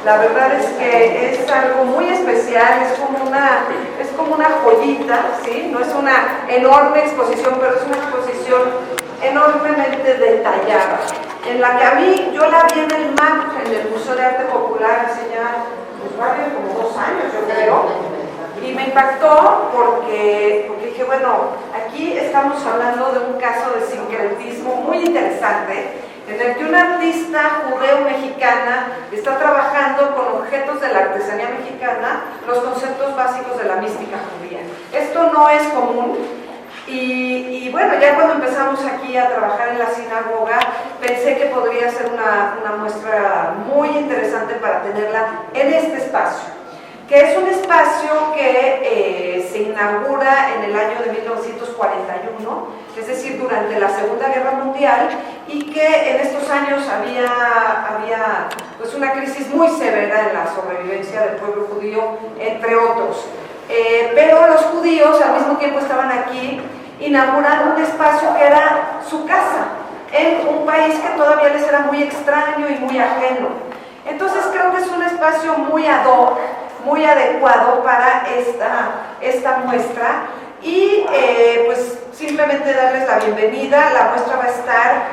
La verdad es que es algo muy especial, es como una joyita, ¿sí? No es una enorme exposición, pero es una exposición enormemente detallada, en la que a mí, yo la vi en el MAP, en el Museo de Arte Popular, hace ya, pues vale, como 2 años, yo creo, y me impactó porque dije, bueno, aquí estamos hablando de un caso de sincretismo muy interesante, en el que una artista judeo-mexicana está trabajando con objetos de la artesanía mexicana los conceptos básicos de la mística judía. Esto no es común. Y bueno, ya cuando empezamos aquí a trabajar en la sinagoga, pensé que podría ser una muestra muy interesante para tenerla en este espacio, que es un espacio que se inaugura en el año de 1941, es decir, durante la Segunda Guerra Mundial, y que en estos años había pues una crisis muy severa en la sobrevivencia del pueblo judío, entre otros. Pero los judíos al mismo tiempo estaban aquí inaugurando un espacio que era su casa, en un país que todavía les era muy extraño y muy ajeno. Entonces creo que es un espacio muy ad hoc, muy adecuado para esta muestra y pues simplemente darles la bienvenida. La muestra va a estar,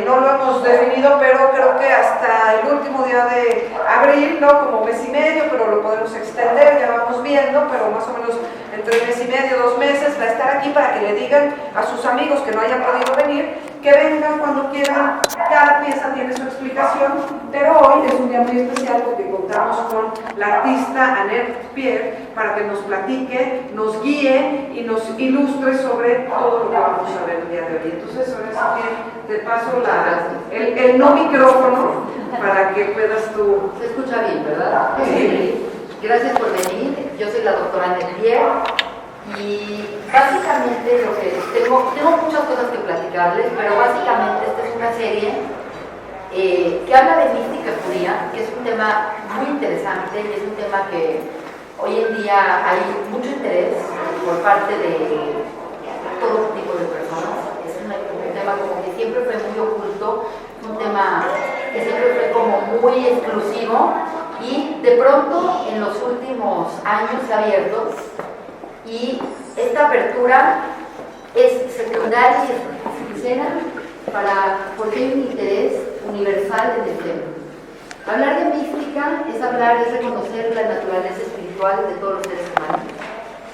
no lo hemos definido, pero creo que hasta el último día de abril, ¿no? Como mes y medio, pero lo podemos extender, ya vamos viendo, pero más o menos entre mes y medio, 2 meses, va a estar aquí para que le digan a sus amigos que no hayan podido venir, que vengan cuando quieran. Cada pieza tiene su explicación, pero hoy es un día muy especial porque contamos con la artista Annette Pierre para que nos platique, nos guíe y nos ilustre sobre todo lo que vamos a ver el día de hoy. Entonces, ahora sí que te paso el no micrófono para que puedas tú. Se escucha bien, ¿verdad? Sí. Gracias por venir. Yo soy la doctora Annette Pierre y básicamente lo que tengo muchas cosas que platicarles, pero básicamente esta es una serie que habla de mística judía, que es un tema muy interesante y es un tema que hoy en día hay mucho interés por parte de todo tipo de personas. Es un tema como que siempre fue muy oculto, un tema que siempre fue como muy exclusivo y de pronto en los últimos años se ha abierto y esta apertura es secundaria y es sincera porque hay un interés universal en el tema. Hablar de mística es reconocer la naturaleza espiritual de todos los seres humanos.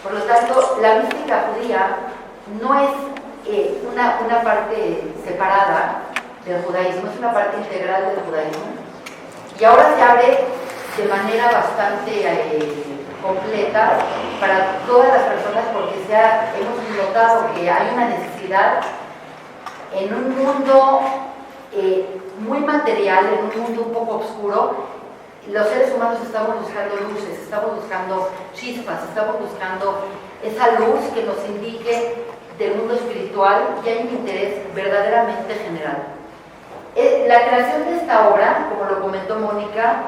Por lo tanto, la mística judía no es una parte separada del judaísmo, es una parte integral del judaísmo. Y ahora se abre de manera bastante completa para todas las personas porque hemos notado que hay una necesidad en un mundo muy material, en un mundo un poco oscuro. Los seres humanos estamos buscando luces, estamos buscando chispas, estamos buscando esa luz que nos indique del mundo espiritual y hay un interés verdaderamente general. La creación de esta obra, como lo comentó Mónica,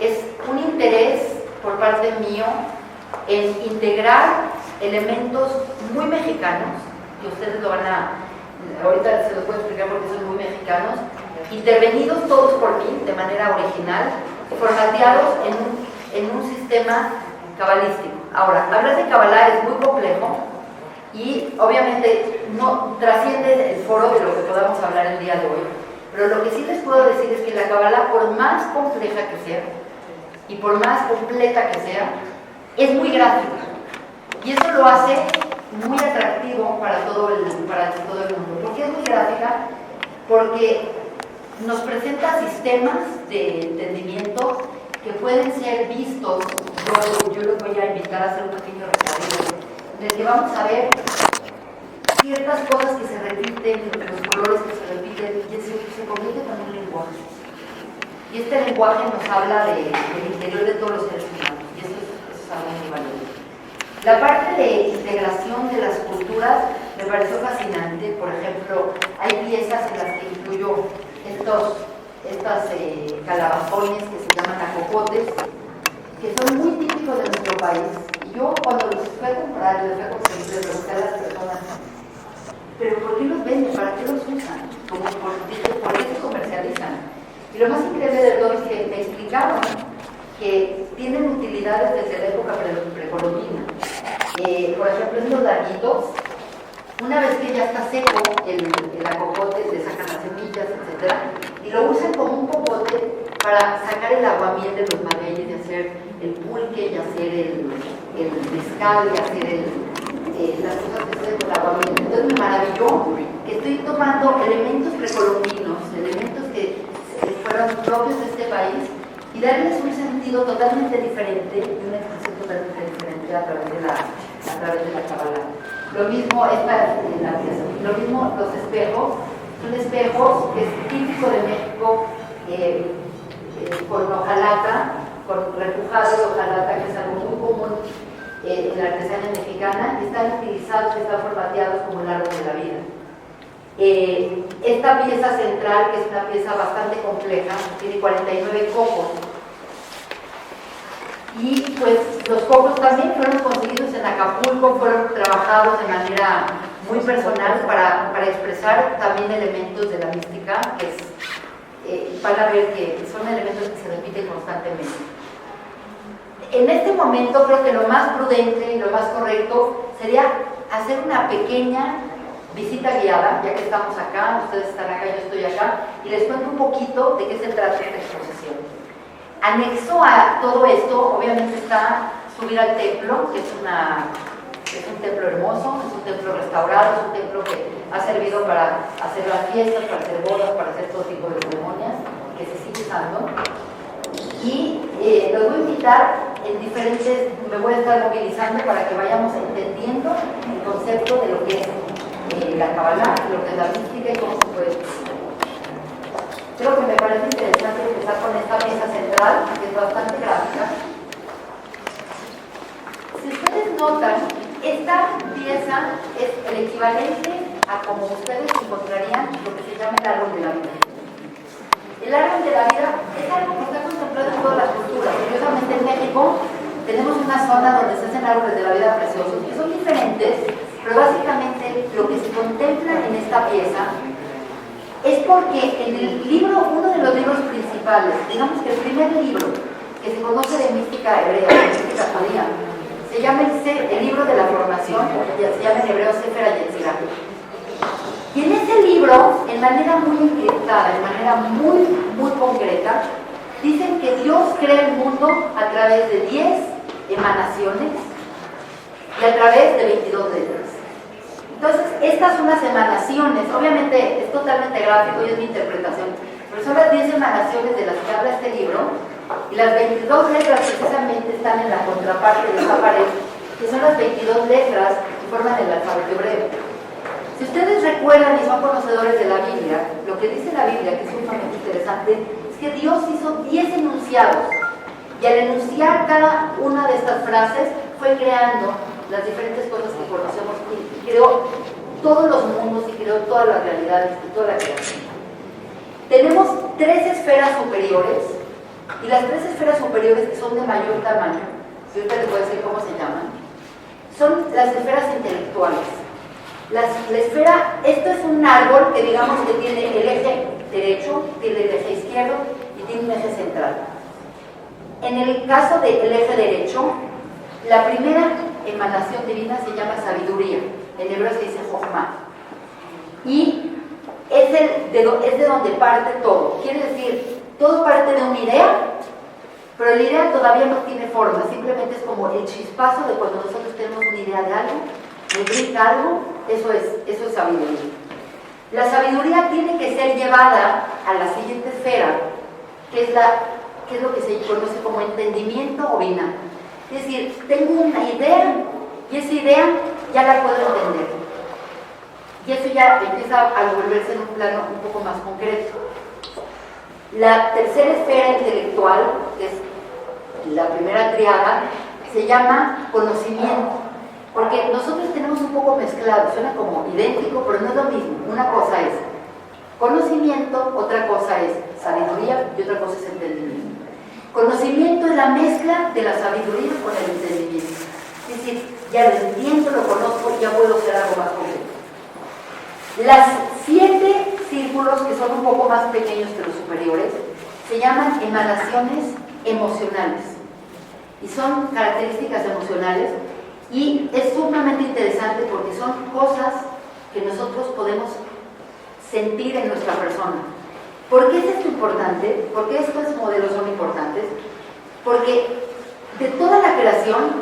es un interés por parte mío en integrar elementos muy mexicanos, que ustedes ahorita se los puedo explicar porque son muy mexicanos, intervenidos todos por mí de manera original, formateados en un sistema cabalístico. Ahora, hablar de Kabbalah es muy complejo y obviamente no trasciende el foro de lo que podamos hablar el día de hoy, pero lo que sí les puedo decir es que la Kabbalah, por más compleja que sea y por más completa que sea, es muy gráfica y eso lo hace muy atractivo para todo el mundo. ¿Por qué es muy gráfica? Porque nos presenta sistemas de entendimiento que pueden ser vistos. Yo los voy a invitar a hacer un pequeño recorrido en el que vamos a ver ciertas cosas que se repiten, los colores que se repiten, y se convierte en un lenguaje. Y este lenguaje nos habla del interior de todos los seres humanos, y eso es algo muy valioso. La parte de integración de las culturas me pareció fascinante. Por ejemplo, hay piezas en las que incluyo estas calabazones que se llaman acocotes, que son muy típicos de nuestro país. Y yo cuando los fui a comprar, les pregunté a las personas, ¿pero por qué los venden? ¿Para qué los usan? ¿Por qué se comercializan? Y lo más increíble de todo es que me explicaron que tienen utilidades desde la época precolombina. Por ejemplo, estos larguitos, una vez que ya está seco el acocote, le sacan las semillas, etc. Y lo usan como un popote para sacar el aguamiel de los magueyes, de hacer el pulque, y hacer el mezcal, y hacer las cosas que se hacen con el aguamiel. Entonces me maravilló que estoy tomando elementos precolombinos, elementos que fueron propios de este país, y darles un sentido totalmente diferente y una expresión totalmente diferente a través de la Kabbalah. Lo mismo lo mismo los espejos. Son espejos que es típico de México, con hojalata, con repujado de hojalata, que es algo muy común en la artesanía mexicana. Están utilizados, están formateados como el árbol de la vida. Esta pieza central, que es una pieza bastante compleja, tiene 49 cocos. Y pues los cocos también fueron conseguidos en Acapulco, fueron trabajados de manera muy personal para expresar también elementos de la mística, que van a ver que son elementos que se repiten constantemente. En este momento creo que lo más prudente y lo más correcto sería hacer una pequeña visita guiada, ya que estamos acá, ustedes están acá, yo estoy acá, y les cuento un poquito de qué se trata esta exposición. Anexo a todo esto, obviamente, está subir al templo, que es un templo hermoso, es un templo restaurado, es un templo que ha servido para hacer las fiestas, para hacer bodas, para hacer todo tipo de ceremonias, que se sigue usando. Y los voy a invitar en diferentes, me voy a estar movilizando para que vayamos entendiendo el concepto de lo que es la Kabbalah, lo que es la mística y cómo se puede expresar. Creo que me parece interesante empezar con esta mesa central, que es bastante gráfica. Si ustedes notan, esta pieza es el equivalente a como ustedes encontrarían lo que se llama el árbol de la vida. El árbol de la vida es algo que está contemplado en todas las culturas. Curiosamente en México tenemos una zona donde se hacen árboles de la vida preciosos, que son diferentes, pero básicamente lo que se contempla en esta pieza es porque en el libro, uno de los libros principales, digamos que el primer libro que se conoce de mística hebrea, de mística judía, se llama el libro de la formación, se llama en hebreo Sefer HaYetzirah. Y en ese libro, en manera muy encriptada, de manera muy, muy concreta, dicen que Dios crea el mundo a través de 10 emanaciones y a través de 22 letras. Entonces, estas son las emanaciones, obviamente es totalmente gráfico y es mi interpretación, pero son las 10 emanaciones de las que habla este libro, y las 22 letras precisamente están en la contraparte de esa pared, que son las 22 letras que forman el alfabeto hebreo. Si ustedes recuerdan y son conocedores de la Biblia, lo que dice la Biblia, que es sumamente interesante, es que Dios hizo 10 enunciados, y al enunciar cada una de estas frases fue creando las diferentes cosas que conocemos y creó todos los mundos y creó todas las realidades y toda la creación. Tenemos 3 esferas superiores, y las 3 esferas superiores que son de mayor tamaño, y ahorita les voy a decir cómo se llaman, son las esferas intelectuales. La esfera, esto es un árbol que digamos que tiene el eje derecho, tiene el eje izquierdo y tiene un eje central. En el caso del eje derecho, la primera emanación divina se llama sabiduría, en hebreo se dice Jochma, y es de donde parte todo. Quiere decir, todo parte de una idea, pero la idea todavía no tiene forma, simplemente es como el chispazo de cuando nosotros tenemos una idea de algo, me brinca algo, eso es sabiduría. La sabiduría tiene que ser llevada a la siguiente esfera, que es lo que se conoce como entendimiento o binah. Es decir, tengo una idea y esa idea ya la puedo entender. Y eso ya empieza a volverse en un plano un poco más concreto. La tercera esfera intelectual, que es la primera triada, se llama conocimiento. Porque nosotros tenemos un poco mezclado, suena como idéntico, pero no es lo mismo. Una cosa es conocimiento, otra cosa es sabiduría y otra cosa es entendimiento. Conocimiento es la mezcla de la sabiduría con el entendimiento. Es decir, ya lo entiendo, lo conozco, ya puedo hacer algo más concreto. Las 7 círculos, que son un poco más pequeños que los superiores, se llaman emanaciones emocionales y son características emocionales, y es sumamente interesante porque son cosas que nosotros podemos sentir en nuestra persona. ¿Por qué es esto importante? ¿Por qué estos modelos son importantes? Porque de toda la creación,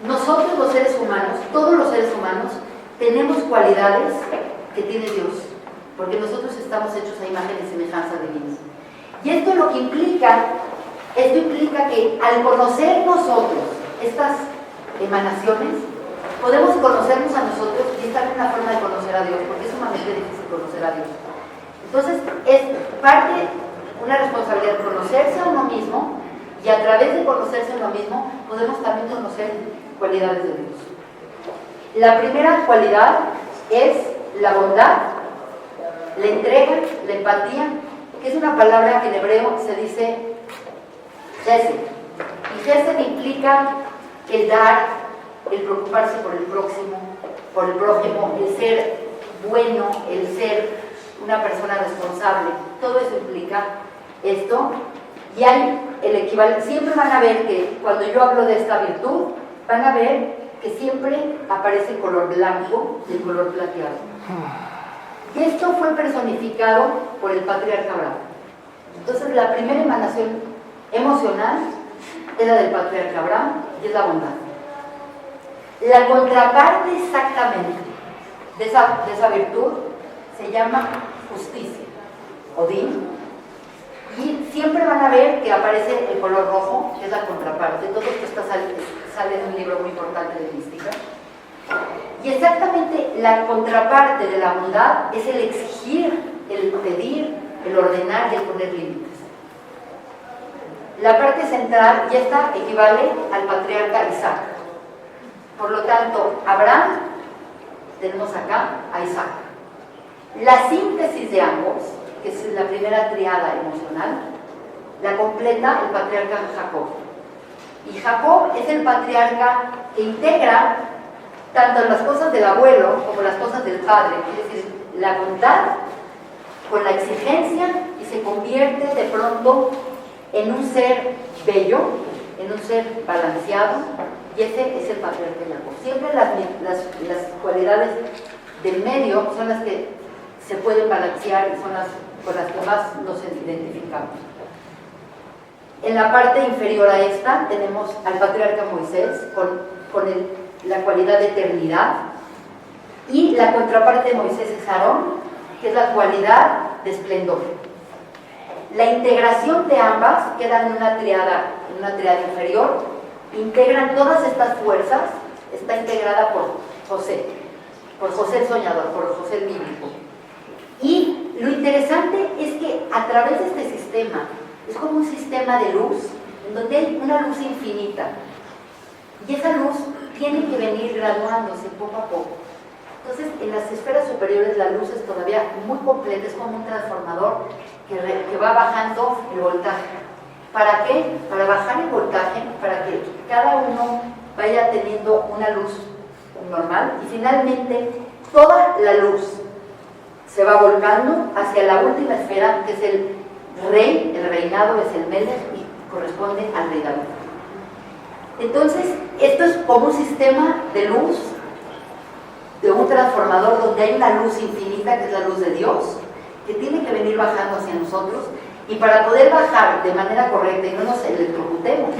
nosotros los seres humanos, todos los seres humanos, tenemos cualidades que tiene Dios, porque nosotros estamos hechos a imagen y semejanza divinas. Y esto lo que implica, que al conocer nosotros estas emanaciones, podemos conocernos a nosotros, y esta es una forma de conocer a Dios, porque es sumamente difícil conocer a Dios. Entonces, es parte, una responsabilidad conocerse a uno mismo, y a través de conocerse a uno mismo, podemos también conocer cualidades de Dios. La primera cualidad es la bondad, la entrega, la empatía, que es una palabra que en hebreo se dice Gesed. Y Gesed implica el dar, el preocuparse por el próximo, por el prójimo, el ser bueno, el ser una persona responsable. Todo eso implica esto. Y hay el equivalente. Siempre van a ver que cuando yo hablo de esta virtud, van a ver que siempre aparece el color blanco y el color plateado. Y esto fue personificado por el patriarca Abraham. Entonces, la primera emanación emocional es la del patriarca Abraham, y es la bondad. La contraparte exactamente de esa virtud se llama justicia, o din, y siempre van a ver que aparece el color rojo, que es la contraparte. Todo esto sale de un libro muy importante de mística. Y exactamente la contraparte de la bondad es el exigir, el pedir, el ordenar y el poner límites. La parte central, y esta equivale al patriarca Isaac. Por lo tanto, Abraham, tenemos acá a Isaac. La síntesis de ambos, que es la primera triada emocional, la completa el patriarca Jacob. Y Jacob es el patriarca que integra tanto las cosas del abuelo como las cosas del padre, es decir, la bondad con la exigencia, y se convierte de pronto en un ser bello, en un ser balanceado, y ese es el patriarca Jacob. Siempre las cualidades del medio son las que se pueden balancear y son las con las que más nos identificamos. En la parte inferior a esta tenemos al patriarca Moisés con la cualidad de eternidad, y la contraparte de Moisés es Aarón, que es la cualidad de esplendor. La integración de ambas queda en una triada inferior, integran todas estas fuerzas, está integrada por José el soñador, por José el bíblico. Y lo interesante es que a través de este sistema, es como un sistema de luz, en donde hay una luz infinita, y esa luz tiene que venir graduándose poco a poco. Entonces, en las esferas superiores la luz es todavía muy completa, es como un transformador que va bajando el voltaje. ¿Para qué? Para bajar el voltaje, para que cada uno vaya teniendo una luz normal, y finalmente toda la luz se va volcando hacia la última esfera, que es el rey. El reinado es el Melech y corresponde al rey David. Entonces, esto es como un sistema de luz, de un transformador donde hay una luz infinita, que es la luz de Dios, que tiene que venir bajando hacia nosotros, y para poder bajar de manera correcta y no nos electrocutemos,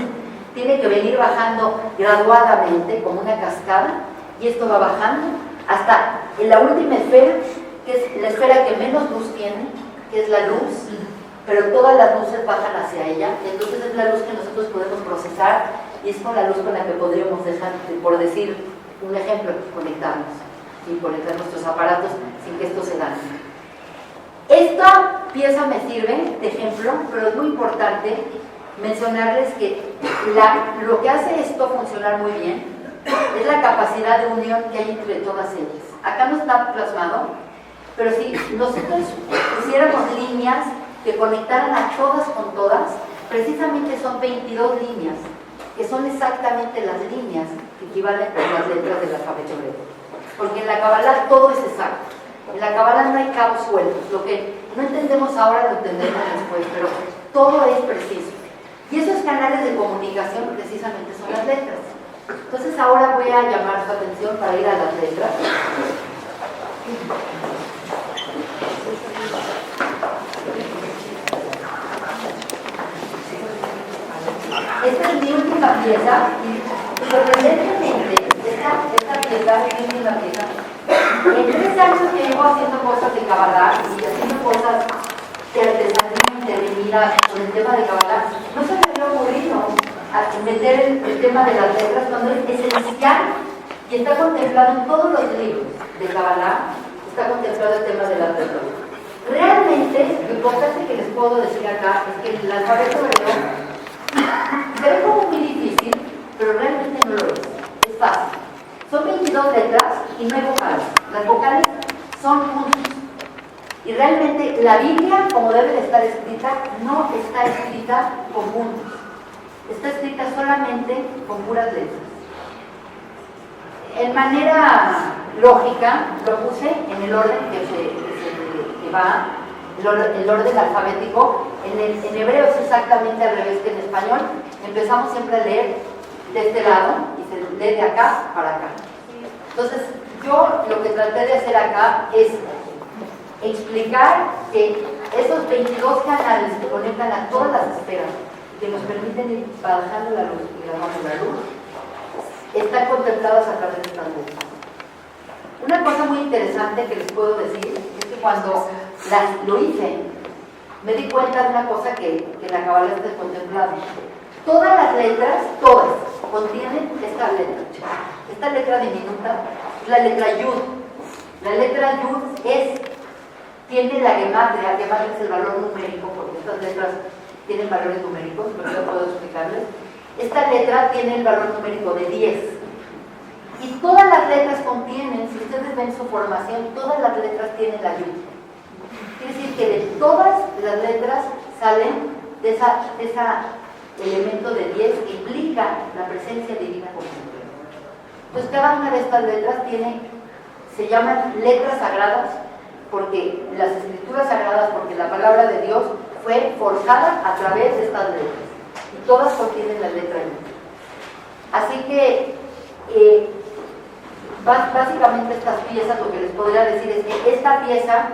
tiene que venir bajando graduadamente como una cascada, y esto va bajando hasta en la última esfera, que es la esfera que menos luz tiene, que es la luz, pero todas las luces bajan hacia ella, y entonces es la luz que nosotros podemos procesar, y es con la luz con la que podríamos dejar, por decir un ejemplo, conectarnos, y conectar nuestros aparatos sin que esto se dañe. Esta pieza me sirve de ejemplo, pero es muy importante mencionarles que lo que hace esto funcionar muy bien es la capacidad de unión que hay entre todas ellas. Acá no está plasmado, pero si nosotros pusiéramos líneas que conectaran a todas con todas, precisamente son 22 líneas, que son exactamente las líneas que equivalen a las letras del alfabeto hebreo. Porque en la Kabbalah todo es exacto. En la Kabbalah no hay cabos sueltos. Lo que no entendemos ahora lo entenderemos después, pero todo es preciso. Y esos canales de comunicación precisamente son las letras. Entonces ahora voy a llamar su atención para ir a las letras. Esta es mi última pieza y sorprendentemente esta pieza es mi última pieza. En 3 años que llevo haciendo cosas de Kabbalah y haciendo cosas de artesanía intervenida con el tema de Kabbalah, no se me había ocurrido meter el tema de las letras cuando es esencial y está contemplado en todos los libros de Kabbalah, está contemplado el tema de las letras. Realmente, lo importante que les puedo decir acá es que el alfabeto hebreo se ve como muy difícil, pero realmente no lo es. Es fácil. Son 22 letras y no hay vocales. Las vocales son puntos. Y realmente la Biblia, como debe de estar escrita, no está escrita con puntos. Está escrita solamente con puras letras. En manera lógica, lo puse en el orden que va, el orden alfabético. En hebreo es exactamente al revés que en español. Empezamos siempre a leer de este lado y se lee de acá para acá. Entonces, yo lo que traté de hacer acá es explicar que esos 22 canales que conectan a todas las esferas, que nos permiten ir bajando la luz y bajando la luz, están contemplados a través de estas letras. Una cosa muy interesante que les puedo decir es que cuando lo hice, me di cuenta de una cosa que la Kabbalah está contemplada. Todas las letras, todas, contienen esta letra. Esta letra diminuta es la letra Yud. La letra Yud tiene la gematria. Gematria es el valor numérico, porque estas letras tienen valores numéricos, pero yo puedo explicarles. Esta letra tiene el valor numérico de 10. Y todas las letras contienen, si ustedes ven su formación, todas las letras tienen la Yud. Quiere decir que de todas las letras salen de ese elemento de 10 que implica la presencia divina como siempre. Entonces cada una de estas letras se llaman letras sagradas porque las escrituras sagradas, porque la palabra de Dios fue forjada a través de estas letras y todas contienen la letra I. Así que básicamente estas piezas, lo que les podría decir es que esta pieza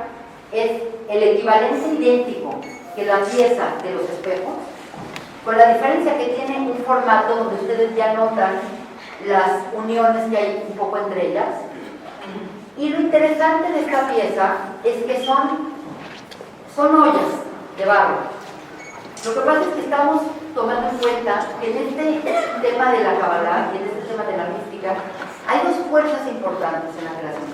es el equivalente idéntico que la pieza de los espejos, con la diferencia que tiene un formato donde ustedes ya notan las uniones que hay un poco entre ellas. Y lo interesante de esta pieza es que son ollas de barro. Lo que pasa es que estamos tomando en cuenta que en este tema de la Kabbalah y en este tema de la mística hay 2 fuerzas importantes en la creación.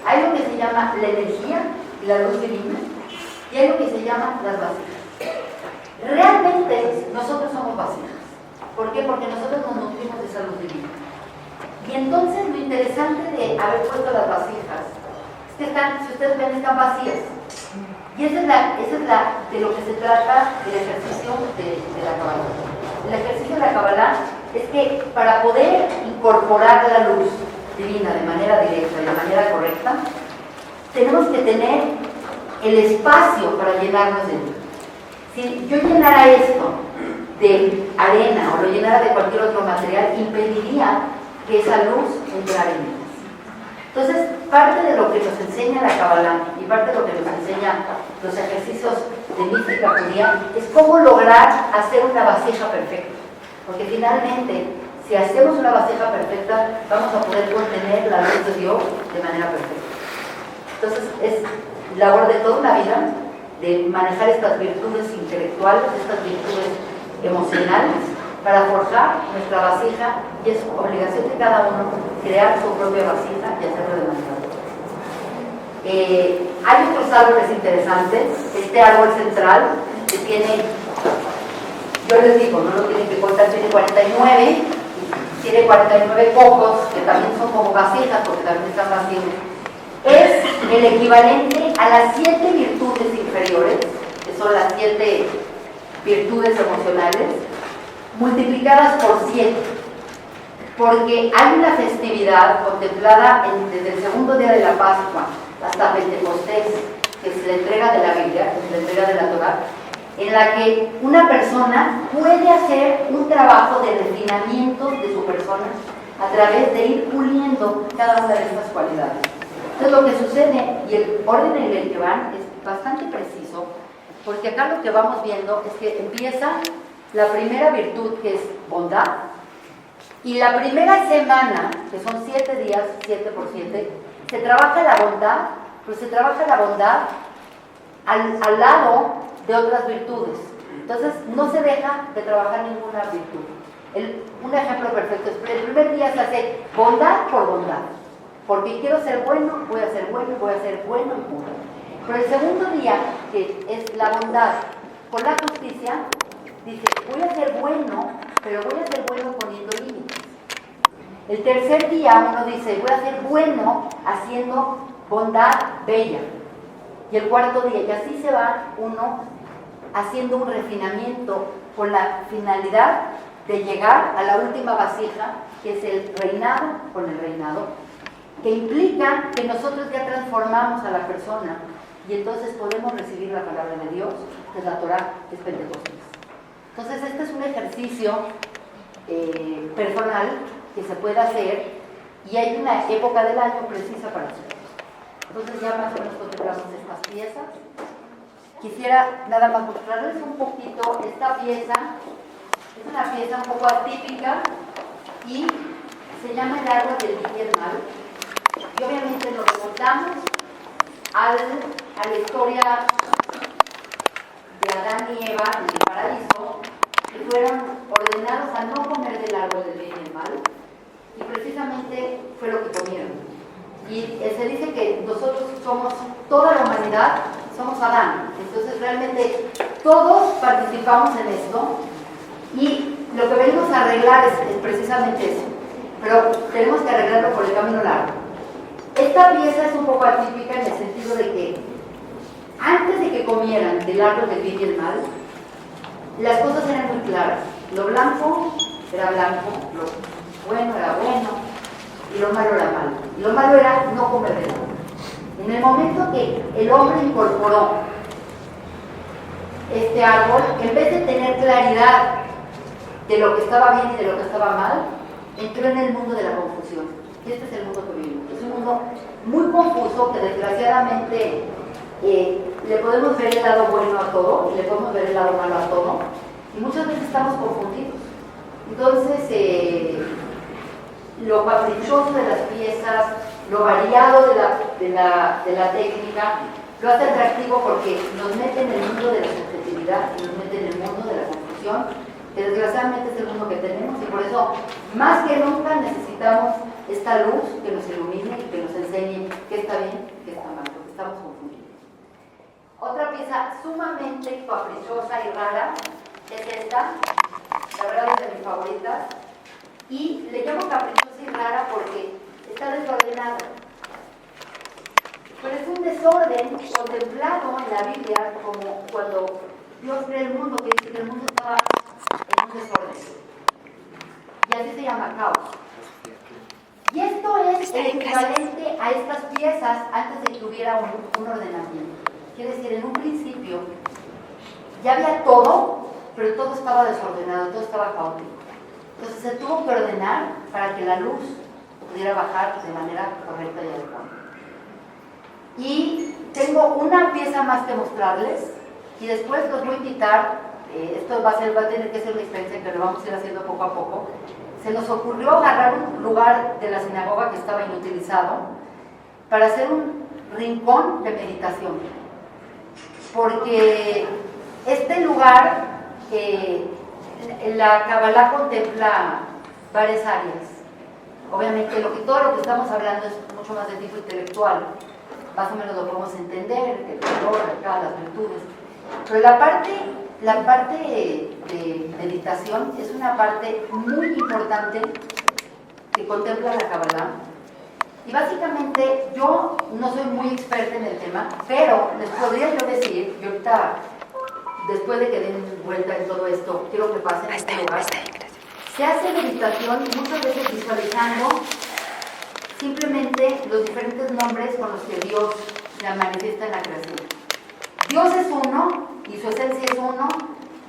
Hay lo que se llama la energía y la luz divina, y hay lo que se llama las vasijas. Realmente nosotros somos vasijas. ¿Por qué? Porque nosotros nos nutrimos de esa luz divina. Y entonces lo interesante de haber puesto las vasijas es que si ustedes ven, están vacías. Y esa es de lo que se trata el ejercicio de la Kabbalah. El ejercicio de la Kabbalah es que para poder incorporar la luz divina de manera directa y de manera correcta, tenemos que tener el espacio para llenarnos de luz. Si yo llenara esto de arena o lo llenara de cualquier otro material, impediría que esa luz entrara en ellas. Entonces, parte de lo que nos enseña la Kabbalah y parte de lo que nos enseña los ejercicios de mística judía es cómo lograr hacer una vasija perfecta. Porque finalmente, si hacemos una vasija perfecta, vamos a poder contener la luz de Dios de manera perfecta. Entonces, es labor de toda una vida de manejar estas virtudes intelectuales, estas virtudes emocionales, para forjar nuestra vasija, y es obligación de cada uno crear su propia vasija y hacerlo de manera correcta. Hay otros árboles interesantes. Este árbol central que tiene, yo les digo, no lo tienen que contar, tiene 49, tiene 49 cocos que también son como vasijas porque también están vacíos. Es el equivalente a las 7 virtudes inferiores, que son las 7 virtudes emocionales, multiplicadas por 7, porque hay una festividad contemplada desde el segundo día de la Pascua hasta Pentecostés, que es la entrega de la Biblia, es la entrega de la Torá, en la que una persona puede hacer un trabajo de refinamiento de su persona a través de ir puliendo cada una de estas cualidades. Entonces lo que sucede, y el orden en el que van es bastante preciso, porque acá lo que vamos viendo es que empieza la primera virtud, que es bondad, y la primera semana, que son 7 días, 7 por 7, se trabaja la bondad, pero se trabaja la bondad al lado de otras virtudes. Entonces no se deja de trabajar ninguna virtud. Un ejemplo perfecto es, el primer día se hace bondad por bondad, porque quiero ser bueno, voy a ser bueno y voy a ser bueno y puro. Pero el segundo día, que es la bondad por la justicia, dice, voy a ser bueno, pero voy a ser bueno poniendo límites. El tercer día uno dice, voy a ser bueno haciendo bondad bella. Y el cuarto día, y así se va uno haciendo un refinamiento con la finalidad de llegar a la última vasija, que es el reinado con el reinado, que implica que nosotros ya transformamos a la persona y entonces podemos recibir la palabra de Dios, que es la Torah, que es Pentecostés. Entonces este es un ejercicio personal que se puede hacer y hay una época del año precisa para hacerlo. Entonces ya más o menos contemplamos estas piezas. Quisiera nada más mostrarles un poquito esta pieza. Es una pieza un poco atípica y se llama el árbol del bien y el mal. Y obviamente nos remontamos a la historia de Adán y Eva en el paraíso, que fueron ordenados a no comer del árbol del bien y el mal, y precisamente fue lo que comieron. Y se dice que nosotros somos, toda la humanidad, somos Adán. Entonces realmente todos participamos en esto y lo que venimos a arreglar es precisamente eso. Pero tenemos que arreglarlo por el camino largo. Esta pieza es un poco atípica en el sentido de que antes de que comieran del árbol del bien y el mal, las cosas eran muy claras. Lo blanco era blanco, lo bueno era bueno y lo malo era malo. Y lo malo era no comer del árbol. En el momento que el hombre incorporó este árbol, en vez de tener claridad de lo que estaba bien y de lo que estaba mal, entró en el mundo de la confusión. Y este es el mundo que vivimos. Es un mundo muy confuso que desgraciadamente le podemos ver el lado bueno a todo y le podemos ver el lado malo a todo. Y muchas veces estamos confundidos. Entonces, lo caprichoso de las piezas, lo variado de la técnica, lo hace atractivo porque nos mete en el mundo de la subjetividad y nos mete en el mundo de la confusión, que desgraciadamente es el mundo que tenemos y por eso más que nunca necesitamos esta luz que nos ilumine y que nos enseñe qué está bien y qué está mal, porque estamos confundidos. Otra pieza sumamente caprichosa y rara es esta, la verdad es de mis favoritas, y le llamo caprichosa y rara porque está desordenada. Pero es un desorden contemplado en la Biblia como cuando Dios crea el mundo, que dice que el mundo estaba en un desorden. Y así se llama caos. Y esto es el equivalente a estas piezas antes de que hubiera un ordenamiento. Quiere decir, en un principio ya había todo, pero todo estaba desordenado, todo estaba caótico. Entonces se tuvo que ordenar para que la luz pudiera bajar de manera correcta y adecuada. Y tengo una pieza más que mostrarles y después los voy a invitar, esto va a tener que ser una experiencia que lo vamos a ir haciendo poco a poco. Se nos ocurrió agarrar un lugar de la sinagoga que estaba inutilizado para hacer un rincón de meditación. Porque este lugar, la Kabbalah contempla varias áreas. Obviamente todo lo que estamos hablando es mucho más de tipo intelectual. Más o menos lo podemos entender, el valor, acá, las virtudes. Pero la parte de meditación es una parte muy importante que contempla la Kabbalah. Y básicamente yo no soy muy experta en el tema, pero les podría yo decir, y ahorita, después de que den vuelta en todo esto, quiero que pasen a este lugar. Se hace meditación muchas veces visualizando simplemente los diferentes nombres con los que Dios la manifiesta en la creación. Dios es uno y su esencia es uno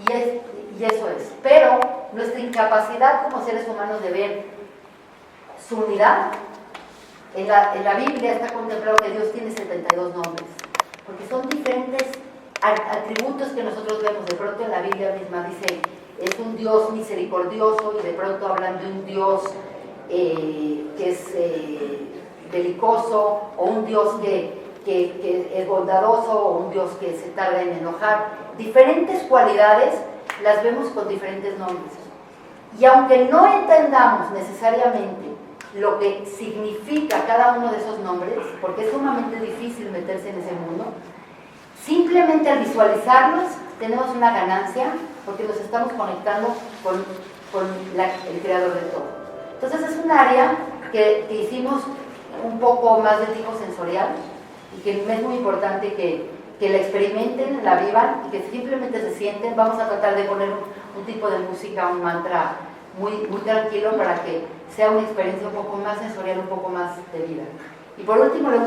y eso es. Pero nuestra incapacidad como seres humanos de ver su unidad, en la Biblia está contemplado que Dios tiene 72 nombres, porque son diferentes atributos que nosotros vemos. De pronto en la Biblia misma dice, es un Dios misericordioso, y de pronto hablan de un Dios que es belicoso, o un Dios que es bondadoso, o un Dios que se tarda en enojar. Diferentes cualidades las vemos con diferentes nombres. Y aunque no entendamos necesariamente lo que significa cada uno de esos nombres, porque es sumamente difícil meterse en ese mundo, simplemente al visualizarlos tenemos una ganancia, porque nos estamos conectando con el creador de todo. Entonces es un área que hicimos un poco más de tipo sensorial, y que es muy importante que la experimenten, la vivan, y que simplemente se sienten. Vamos a tratar de poner un tipo de música, un mantra muy, muy tranquilo, para que sea una experiencia un poco más sensorial, un poco más de vida. Y por último, la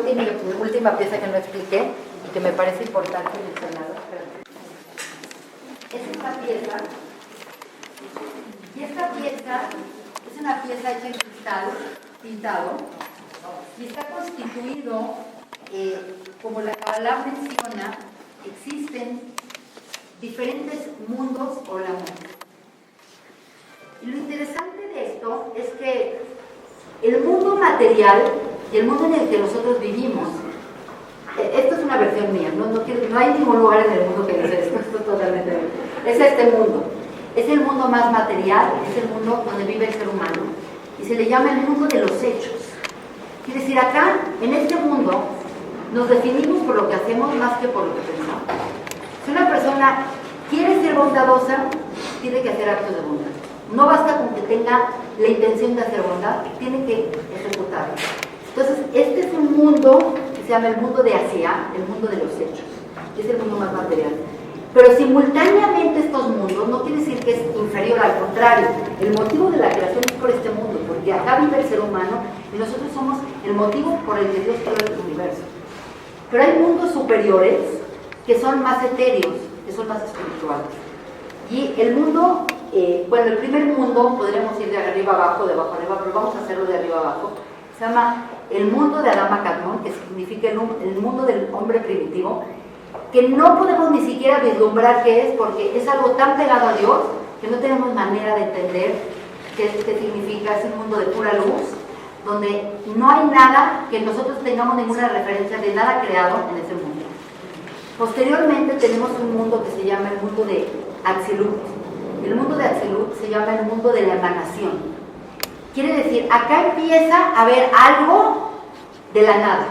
última pieza que no expliqué y que me parece importante mencionarla es esta pieza. Y esta pieza es una pieza hecha en cristal pintado, y está constituido, como la Kabbalah menciona, existen diferentes mundos o la muerte. Y lo interesante de esto es que el mundo material y el mundo en el que nosotros vivimos, esto es una versión mía, no hay ningún lugar en el mundo que dice esto es totalmente diferente. Es este mundo, es el mundo más material, es el mundo donde vive el ser humano, y se le llama el mundo de los hechos. Quiere decir, acá, en este mundo, nos definimos por lo que hacemos más que por lo que pensamos. Si una persona quiere ser bondadosa, tiene que hacer actos de bondad. No basta con que tenga la intención de hacer bondad, tiene que ejecutarlo. Entonces, este es un mundo que se llama el mundo de Asiá, el mundo de los hechos, que es el mundo más material. Pero simultáneamente estos mundos no quiere decir que es inferior, al contrario. El motivo de la creación es por este mundo, porque acá vive el ser humano y nosotros somos el motivo por el que Dios creó el universo. Pero hay mundos superiores que son más etéreos, que son más espirituales. Y el mundo, el primer mundo, podríamos ir de arriba abajo, de abajo arriba, pero vamos a hacerlo de arriba abajo. Se llama el mundo de Adama Kadmon, que significa el mundo del hombre primitivo, que no podemos ni siquiera vislumbrar qué es, porque es algo tan pegado a Dios que no tenemos manera de entender qué significa. Es un mundo de pura luz, donde no hay nada que nosotros tengamos ninguna referencia de nada creado en ese mundo. Posteriormente tenemos un mundo que se llama el mundo de Atzilut. El mundo de Atzilut se llama el mundo de la emanación. Quiere decir, acá empieza a haber algo de la nada.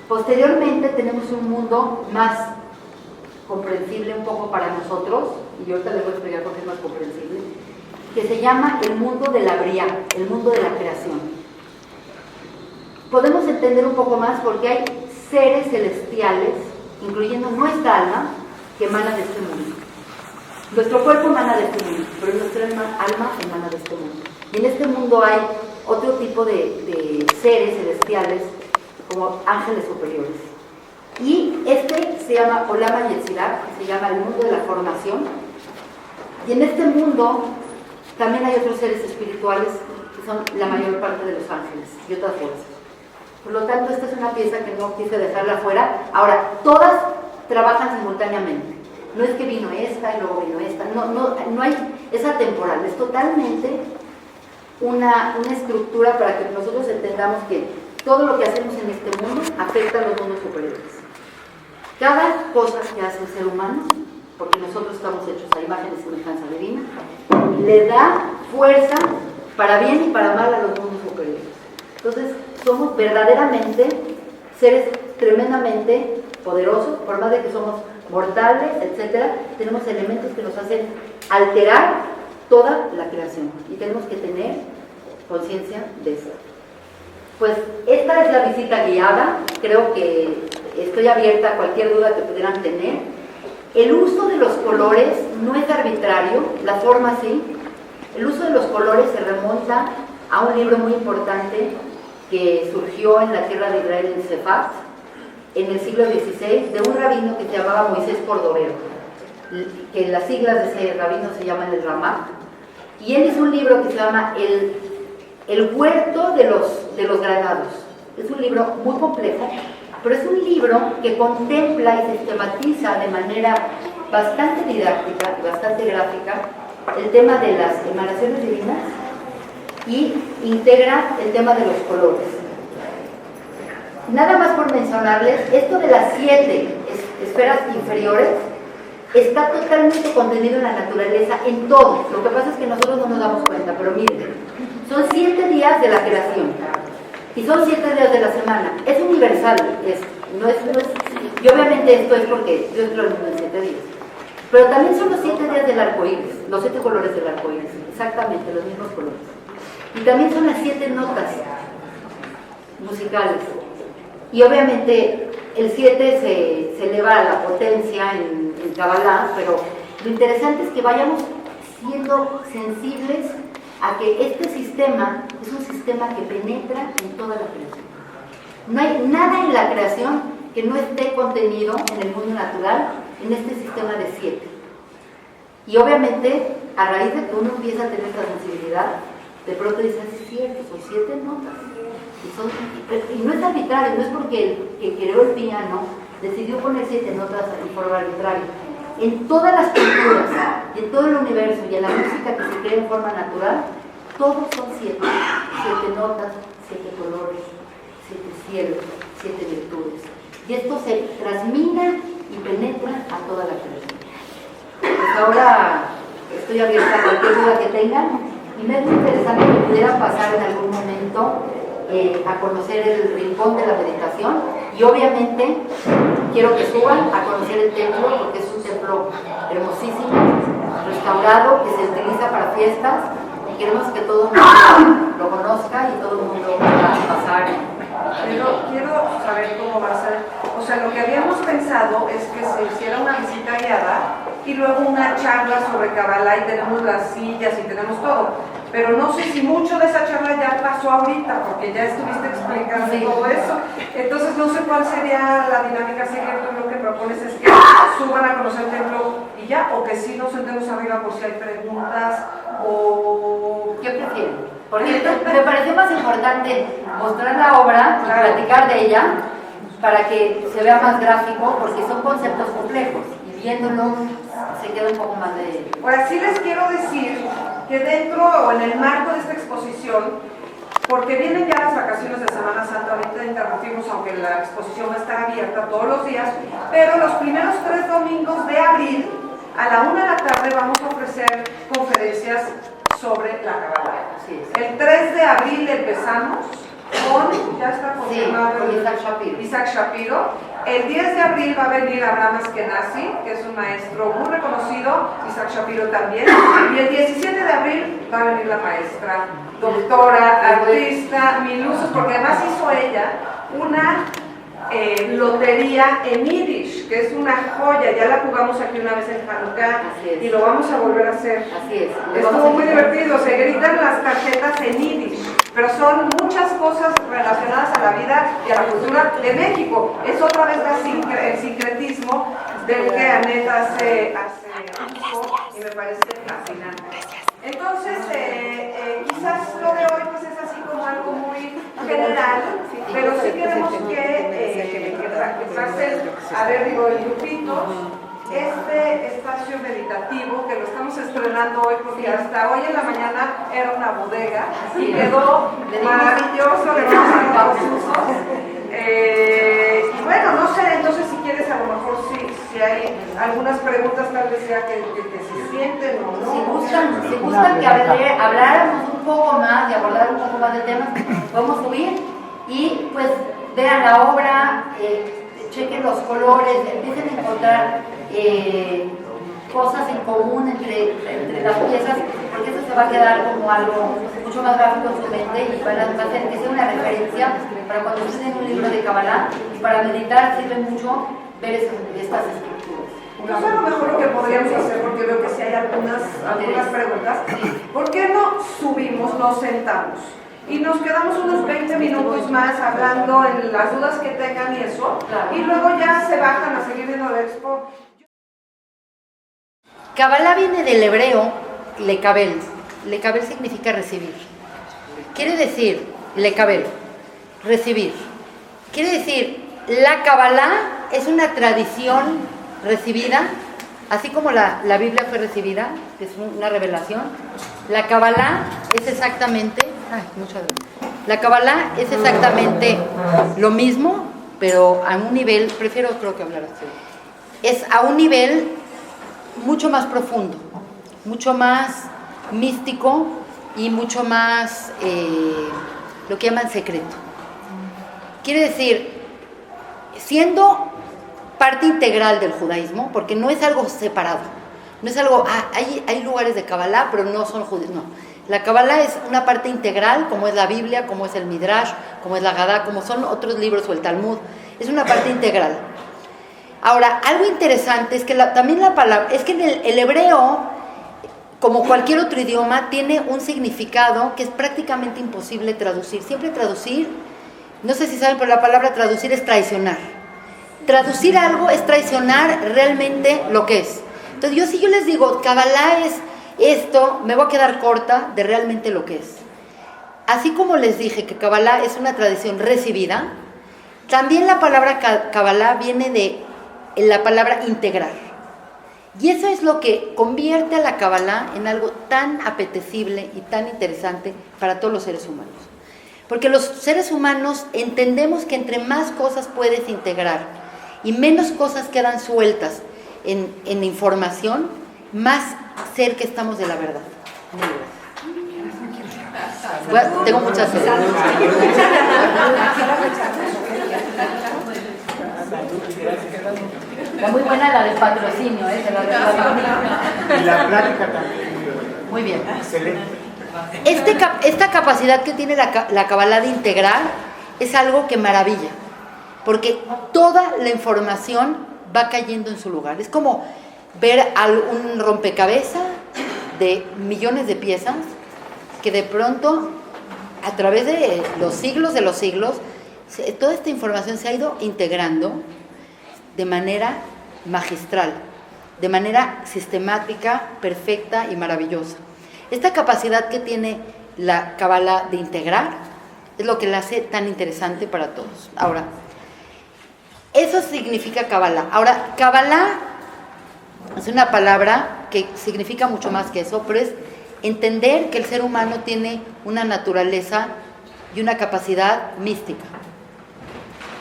Posteriormente tenemos un mundo más comprensible un poco para nosotros, y yo ahorita les voy a explicar por qué es más comprensible, que se llama el mundo de la Briá, el mundo de la creación. Podemos entender un poco más porque hay seres celestiales, incluyendo nuestra alma, que emana de este mundo. Nuestro cuerpo emana de este mundo, pero nuestra alma emana de este mundo. Y en este mundo hay otro tipo de seres celestiales, como ángeles superiores. Y este se llama Olam Yetzirah, que se llama el mundo de la formación. Y en este mundo también hay otros seres espirituales, que son la mayor parte de los ángeles y otras fuerzas. Por lo tanto, esta es una pieza que no quise dejarla fuera. Ahora, todas trabajan simultáneamente. No es que vino esta y luego vino esta. No hay esa temporal. Es totalmente una estructura para que nosotros entendamos que todo lo que hacemos en este mundo afecta a los mundos superiores. Cada cosa que hace el ser humano, porque nosotros estamos hechos a imagen y semejanza divina, le da fuerza para bien y para mal a los mundos superiores. Entonces, somos verdaderamente seres tremendamente poderosos, por más de que somos mortales, etcétera, tenemos elementos que nos hacen alterar toda la creación y tenemos que tener conciencia de eso. Pues esta es la visita guiada. Creo que estoy abierta a cualquier duda que pudieran tener. El uso de los colores no es arbitrario, la forma sí. El uso de los colores se remonta a un libro muy importante que surgió en la tierra de Israel, en Sefat, en el siglo XVI de un rabino que se llamaba Moisés Cordovero, que las siglas de ese rabino se llaman el Ramak, y él hizo un libro que se llama El huerto de los granados. Es un libro muy complejo, pero es un libro que contempla y sistematiza de manera bastante didáctica y bastante gráfica el tema de las emanaciones divinas y integra el tema de los colores. Nada más por mencionarles, esto de las 7 esferas inferiores está totalmente contenido en la naturaleza, en todo. Lo que pasa es que nosotros no nos damos cuenta, pero miren, son 7 días de la creación y son 7 días de la semana. Es universal, y obviamente esto es porque Dios lo hizo en 7 días. Pero también son los 7 días del arco iris, los 7 colores del arco iris, exactamente los mismos colores. Y también son las 7 notas musicales. Y obviamente el 7 se eleva a la potencia en Kabbalah, pero lo interesante es que vayamos siendo sensibles a que este sistema es un sistema que penetra en toda la creación. No hay nada en la creación que no esté contenido en el mundo natural, en este sistema de 7. Y obviamente, a raíz de que uno empieza a tener esta sensibilidad, de pronto dices, es cierto, son 7 notas. Y no es arbitrario, no es porque el que creó el piano decidió poner 7 notas en forma arbitraria. En todas las culturas, y en todo el universo, y en la música que se crea en forma natural, todos son 7. 7 notas, 7 colores, 7 cielos, 7 virtudes. Y esto se transmina y penetra a toda la creación. Pues ahora estoy abierta a cualquier duda que tengan, y me es muy interesante que pudieran pasar en algún momento a conocer el rincón de la meditación, y obviamente quiero que suban a conocer el templo, porque es un templo hermosísimo, restaurado, que se utiliza para fiestas, y queremos que todo el mundo lo conozca y todo el mundo pueda pasar. Pero quiero saber cómo va a ser. O sea, lo que habíamos pensado es que se hiciera una visita guiada y luego una charla sobre Kabbalah, y tenemos las sillas y tenemos todo. Pero no sé si mucho de esa charla ya pasó ahorita, porque ya estuviste explicando todo eso. Entonces no sé cuál sería la dinámica. Si tú lo que propones es que suban a conocer el templo y ya, o que sí nos sentemos arriba por si hay preguntas, o... ¿Qué prefieren? Porque me pareció más importante mostrar la obra, claro, y platicar de ella, para que se vea más gráfico, porque son conceptos complejos, y viéndolo se queda un poco más de... Ahora sí les quiero decir que dentro o en el marco de esta exposición, porque vienen ya las vacaciones de Semana Santa, ahorita interrumpimos, aunque la exposición va a estar abierta todos los días, pero los primeros 3 domingos de abril, a la 1 de la tarde, vamos a ofrecer conferencias sobre la Kabbalah. El 3 de abril empezamos con, ya está confirmado, con Isaac Shapiro. El 10 de abril va a venir Abraham Askenazi, que es un maestro muy reconocido, Isaac Shapiro también. Y el 17 de abril va a venir la maestra, doctora, artista, Milusos, porque además hizo ella una lotería en Yiddish, que es una joya. Ya la jugamos aquí una vez en Hanukkah y lo vamos a volver a hacer. Así es. Estuvo muy divertido, se gritan las tarjetas en Yiddish, pero son muchas cosas relacionadas a la vida y a la cultura de México. Es otra vez el sincretismo del que Anet hace uso, y me parece fascinante. Entonces, quizás lo de hoy pues es así como algo muy general, pero sí queremos que pasen a ver, digo, en grupitos, este espacio meditativo que lo estamos estrenando hoy, porque hasta hoy en la mañana era una bodega y quedó maravilloso, le vamos a dar los usos. Y bueno, no sé, entonces si quieres, a lo mejor si hay algunas preguntas, tal vez sea que se sienten o no. Si gustan que habláramos un poco más y abordar un poco más de temas, podemos subir y pues vean la obra, chequen los colores, empiecen a encontrar cosas en común entre las piezas, porque eso se va a quedar como algo mucho más gráfico en su mente, y va a hacer que sea una referencia para cuando estén en un libro de Kabbalah, y para meditar sirve mucho ver estas estructuras. Entonces a lo mejor lo que podríamos hacer, porque veo que si hay algunas preguntas, ¿por qué no subimos, nos sentamos y nos quedamos unos 20 minutos más hablando en las dudas que tengan y eso, y luego ya se bajan a seguir viendo la expo. Kabbalah viene del hebreo lekabel. Lekabel significa recibir. Quiere decir, lekabel, recibir. Quiere decir, la Kabbalah es una tradición recibida, así como la Biblia fue recibida, es una revelación. La Kabbalah es exactamente, la Kabbalah es exactamente lo mismo, pero a un nivel, prefiero creo que hablar así, es a un nivel mucho más profundo, mucho más místico y mucho más lo que llaman secreto. Quiere decir, siendo parte integral del judaísmo, porque no es algo separado, no es algo, hay lugares de Kabbalah, pero no son judíos, no. La Kabbalah es una parte integral, como es la Biblia, como es el Midrash, como es la Gadá, como son otros libros o el Talmud, es una parte integral. Ahora, algo interesante es que también la palabra, es que en el hebreo, como cualquier otro idioma, tiene un significado que es prácticamente imposible traducir. Siempre traducir, no sé si saben, pero la palabra traducir es traicionar. Traducir algo es traicionar realmente lo que es. Entonces, si yo les digo, Kabbalah es esto, me voy a quedar corta de realmente lo que es. Así como les dije que Kabbalah es una tradición recibida, también la palabra Kabbalah viene de la palabra integrar. Y eso es lo que convierte a la Kabbalah en algo tan apetecible y tan interesante para todos los seres humanos. Porque los seres humanos entendemos que entre más cosas puedes integrar y menos cosas quedan sueltas en información, más cerca estamos de la verdad. Bueno, tengo muchas sed. Está muy buena la del patrocinio, de la Y la plática también. Muy bien. Excelente. Esta capacidad que tiene la Kabbalah de integrar es algo que maravilla, porque toda la información va cayendo en su lugar. Es como ver un rompecabezas de millones de piezas que de pronto, a través de los siglos, toda esta información se ha ido integrando de manera magistral, de manera sistemática, perfecta y maravillosa. Esta capacidad que tiene la Kabbalah de integrar es lo que la hace tan interesante para todos. Ahora, eso significa Kabbalah. Ahora, Kabbalah es una palabra que significa mucho más que eso, pero es entender que el ser humano tiene una naturaleza y una capacidad mística.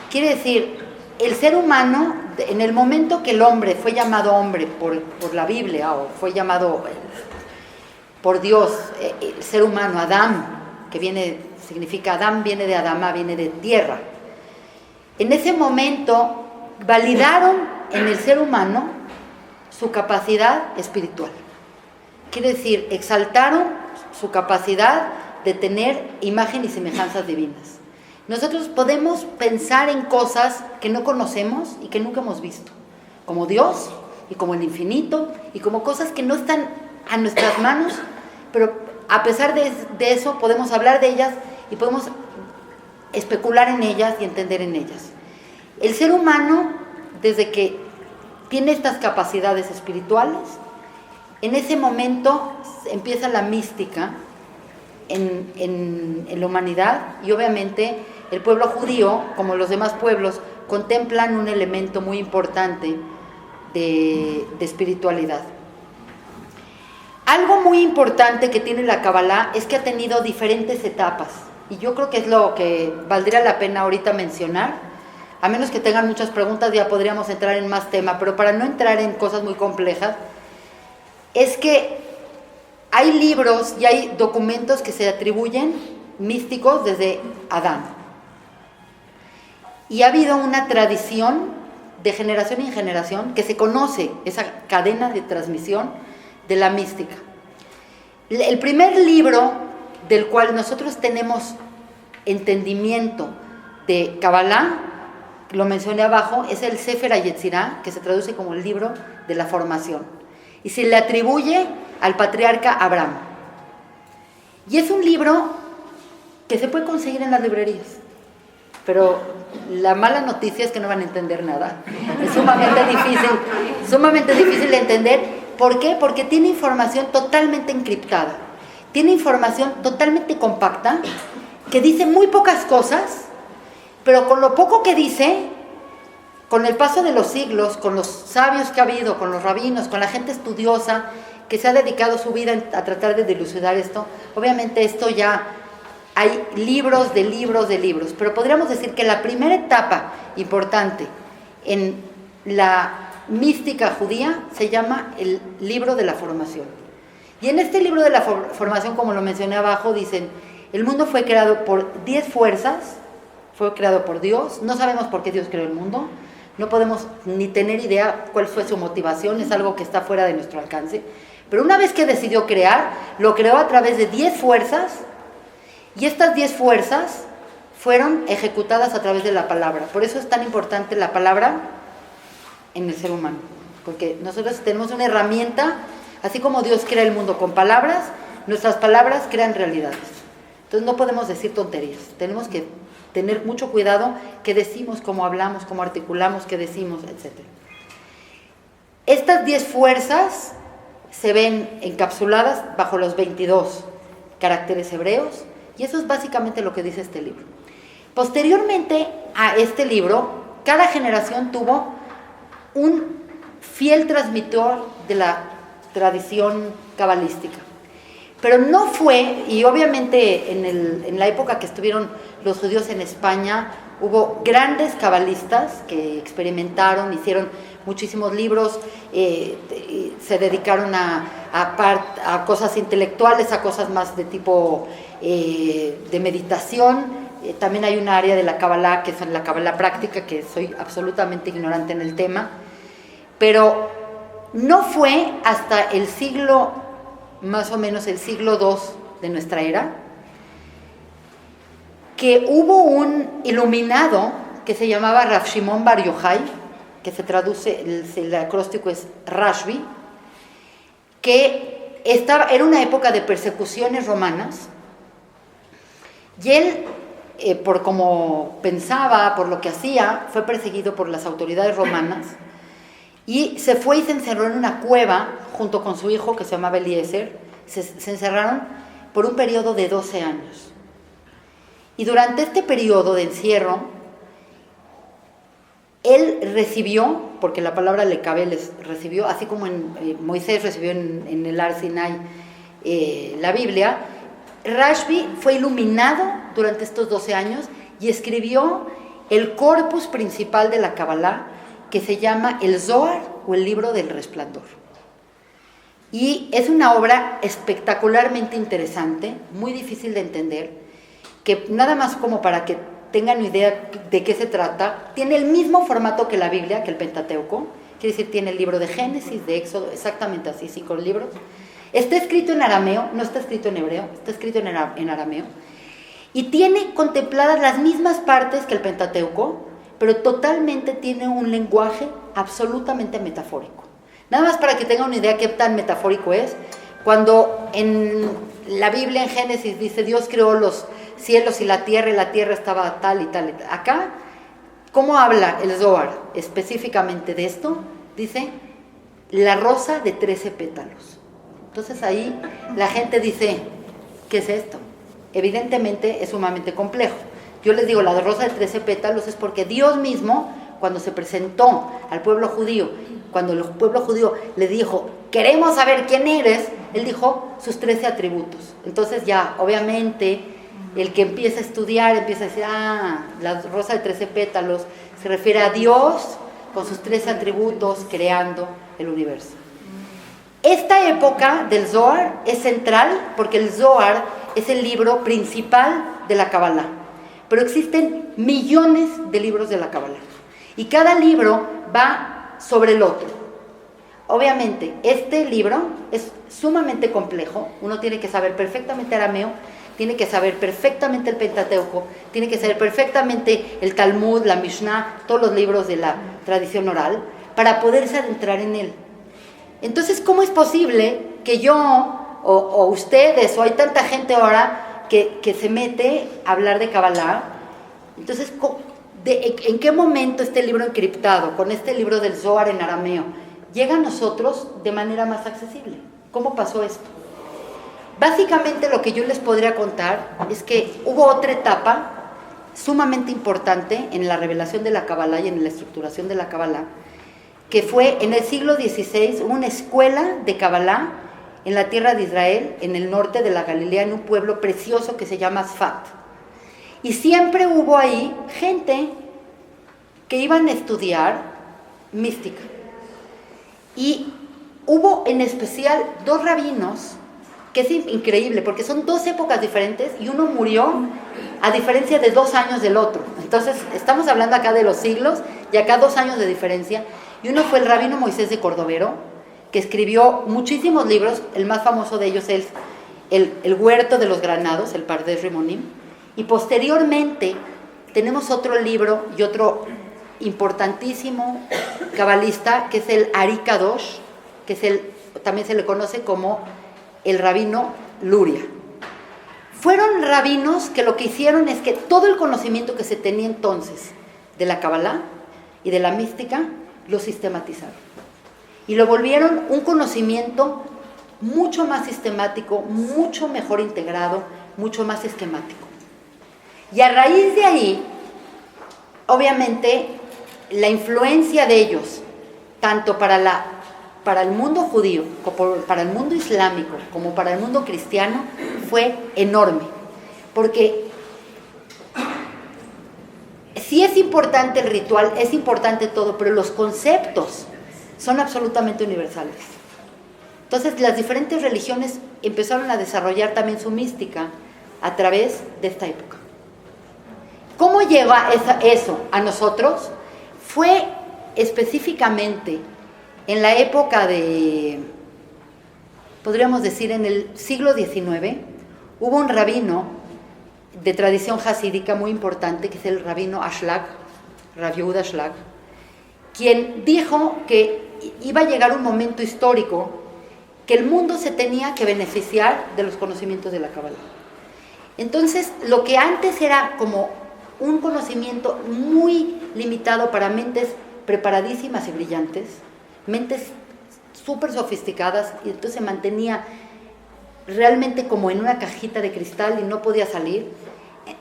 Quiere decir, el ser humano, en el momento que el hombre fue llamado hombre por la Biblia, o fue llamado por Dios, el ser humano, Adán, significa Adán, viene de Adama, viene de tierra. En ese momento validaron en el ser humano su capacidad espiritual. Quiere decir, exaltaron su capacidad de tener imagen y semejanzas divinas. Nosotros podemos pensar en cosas que no conocemos y que nunca hemos visto, como Dios y como el infinito y como cosas que no están a nuestras manos, pero a pesar de eso podemos hablar de ellas y podemos especular en ellas y entender en ellas. El ser humano, desde que tiene estas capacidades espirituales, en ese momento empieza la mística en la humanidad, y obviamente el pueblo judío, como los demás pueblos, contemplan un elemento muy importante de espiritualidad. Algo muy importante que tiene la Kabbalah es que ha tenido diferentes etapas, y yo creo que es lo que valdría la pena ahorita mencionar. A menos que tengan muchas preguntas, ya podríamos entrar en más tema, pero para no entrar en cosas muy complejas, es que hay libros y hay documentos que se atribuyen místicos desde Adán. Y ha habido una tradición de generación en generación que se conoce, esa cadena de transmisión de la mística. El primer libro del cual nosotros tenemos entendimiento de Kabbalah, lo mencioné abajo, es el Sefer HaYetzirah, que se traduce como el libro de la formación, y se le atribuye al patriarca Abraham. Y es un libro que se puede conseguir en las librerías. Pero la mala noticia es que no van a entender nada. Es sumamente difícil de entender. ¿Por qué? Porque tiene información totalmente encriptada. Tiene información totalmente compacta, que dice muy pocas cosas, pero con lo poco que dice, con el paso de los siglos, con los sabios que ha habido, con los rabinos, con la gente estudiosa que se ha dedicado su vida a tratar de dilucidar esto, obviamente esto ya hay libros de libros de libros, pero podríamos decir que la primera etapa importante en la mística judía se llama el libro de la formación. Y en este libro de la formación, como lo mencioné abajo, dicen, el mundo fue creado por 10 fuerzas, fue creado por Dios, no sabemos por qué Dios creó el mundo, no podemos ni tener idea cuál fue su motivación, es algo que está fuera de nuestro alcance, pero una vez que decidió crear, lo creó a través de 10 fuerzas, y estas 10 fuerzas fueron ejecutadas a través de la palabra. Por eso es tan importante la palabra en el ser humano, porque nosotros tenemos una herramienta, así como Dios crea el mundo con palabras, nuestras palabras crean realidades. Entonces no podemos decir tonterías, tenemos que tener mucho cuidado qué decimos, cómo hablamos, cómo articulamos, qué decimos, etc. Estas 10 fuerzas se ven encapsuladas bajo los 22 caracteres hebreos, y eso es básicamente lo que dice este libro. Posteriormente a este libro, cada generación tuvo un fiel transmisor de la tradición cabalística. Pero no fue, y obviamente en la época que estuvieron los judíos en España, hubo grandes cabalistas que experimentaron, hicieron muchísimos libros, se dedicaron a cosas intelectuales, a cosas más de tipo de meditación. También hay un área de la Kabbalah, que es la Kabbalah práctica, que soy absolutamente ignorante en el tema. Pero no fue hasta el siglo, más o menos el siglo II de nuestra era, que hubo un iluminado que se llamaba Rav Shimon Bar Yochai, que se traduce, el acróstico es Rashbi, que era una época de persecuciones romanas, y él, por cómo pensaba, por lo que hacía, fue perseguido por las autoridades romanas, y se fue y se encerró en una cueva junto con su hijo, que se llamaba Eliezer. Se encerraron por un periodo de 12 años. Y durante este periodo de encierro, él recibió, porque la palabra les recibió, así como Moisés recibió en el Ar Sinai la Biblia, Rashbi fue iluminado durante estos 12 años y escribió el corpus principal de la Kabbalah, que se llama el Zohar, o el libro del resplandor. Y es una obra espectacularmente interesante, muy difícil de entender, que nada más como para que tengan idea de qué se trata, tiene el mismo formato que la Biblia, que el Pentateuco, quiere decir, tiene el libro de Génesis, de Éxodo, exactamente así, 5 libros. Está escrito en arameo, no está escrito en hebreo, está escrito en arameo, y tiene contempladas las mismas partes que el Pentateuco, pero totalmente tiene un lenguaje absolutamente metafórico. Nada más para que tengan una idea qué tan metafórico es, cuando en la Biblia en Génesis dice Dios creó los cielos y la tierra estaba tal y tal. Acá, ¿cómo habla el Zohar específicamente de esto? Dice, la rosa de 13 pétalos. Entonces ahí la gente dice, ¿qué es esto? Evidentemente es sumamente complejo. Yo les digo, la rosa de 13 pétalos es porque Dios mismo, cuando se presentó al pueblo judío, cuando el pueblo judío le dijo, queremos saber quién eres, él dijo sus 13 atributos. Entonces ya, obviamente, el que empieza a estudiar, empieza a decir, la rosa de 13 pétalos se refiere a Dios con sus 13 atributos creando el universo. Esta época del Zohar es central porque el Zohar es el libro principal de la Kabbalah. Pero existen millones de libros de la Kabbalah. Y cada libro va sobre el otro. Obviamente, este libro es sumamente complejo. Uno tiene que saber perfectamente arameo, tiene que saber perfectamente el Pentateuco, tiene que saber perfectamente el Talmud, la Mishnah, todos los libros de la tradición oral, para poderse adentrar en él. Entonces, ¿cómo es posible que yo, o ustedes, o hay tanta gente ahora, que se mete a hablar de Kabbalah. Entonces, ¿en qué momento este libro encriptado, con este libro del Zohar en arameo, llega a nosotros de manera más accesible? ¿Cómo pasó esto? Básicamente lo que yo les podría contar es que hubo otra etapa sumamente importante en la revelación de la Kabbalah y en la estructuración de la Kabbalah, que fue en el siglo XVI, una escuela de Kabbalah en la tierra de Israel, en el norte de la Galilea, en un pueblo precioso que se llama Sfat. Y siempre hubo ahí gente que iban a estudiar mística. Y hubo en especial 2 rabinos, que es increíble, porque son 2 épocas diferentes y uno murió a diferencia de 2 años del otro. Entonces, estamos hablando acá de los siglos y acá 2 años de diferencia. Y uno fue el rabino Moisés de Cordovero, que escribió muchísimos libros. El más famoso de ellos es el Huerto de los Granados, el Pardes Rimonim. Y posteriormente tenemos otro libro y otro importantísimo cabalista, que es el Ari Kadosh, que también se le conoce como el rabino Luria. Fueron rabinos que lo que hicieron es que todo el conocimiento que se tenía entonces de la Kabbalah y de la mística lo sistematizaron y lo volvieron un conocimiento mucho más sistemático, mucho mejor integrado, mucho más esquemático. Y a raíz de ahí, obviamente, la influencia de ellos, tanto para el mundo judío, como para el mundo islámico, como para el mundo cristiano, fue enorme. Porque sí es importante el ritual, es importante todo, pero los conceptos son absolutamente universales. Entonces, las diferentes religiones empezaron a desarrollar también su mística a través de esta época. ¿Cómo llega eso a nosotros? Fue específicamente en la época de, podríamos decir, en el siglo XIX, hubo un rabino de tradición hasídica muy importante, que es el rabino Ashlag, Rav Yehuda Ashlag, quien dijo que iba a llegar un momento histórico que el mundo se tenía que beneficiar de los conocimientos de la Kabbalah. Entonces, lo que antes era como un conocimiento muy limitado para mentes preparadísimas y brillantes, mentes súper sofisticadas, y entonces se mantenía realmente como en una cajita de cristal y no podía salir.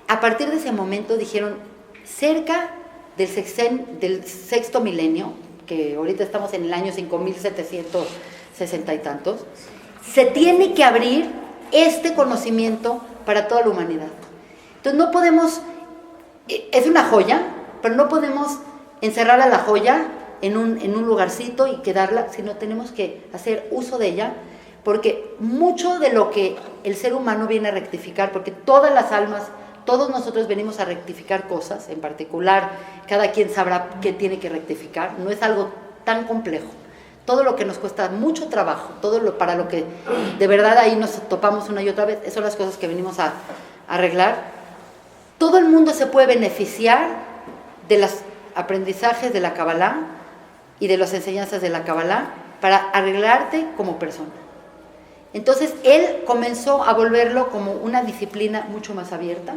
A partir de ese momento dijeron, cerca del sexto milenio, que ahorita estamos en el año 5760 y tantos, se tiene que abrir este conocimiento para toda la humanidad. Entonces no podemos, es una joya, pero no podemos encerrar a la joya en un lugarcito y quedarla, sino tenemos que hacer uso de ella, porque mucho de lo que el ser humano viene a rectificar, porque todas las almas, todos nosotros venimos a rectificar cosas, en particular, cada quien sabrá qué tiene que rectificar, no es algo tan complejo. Todo lo que nos cuesta mucho trabajo, para lo que de verdad ahí nos topamos una y otra vez, esas son las cosas que venimos a arreglar. Todo el mundo se puede beneficiar de los aprendizajes de la Kabbalah y de las enseñanzas de la Kabbalah para arreglarte como persona. Entonces él comenzó a volverlo como una disciplina mucho más abierta.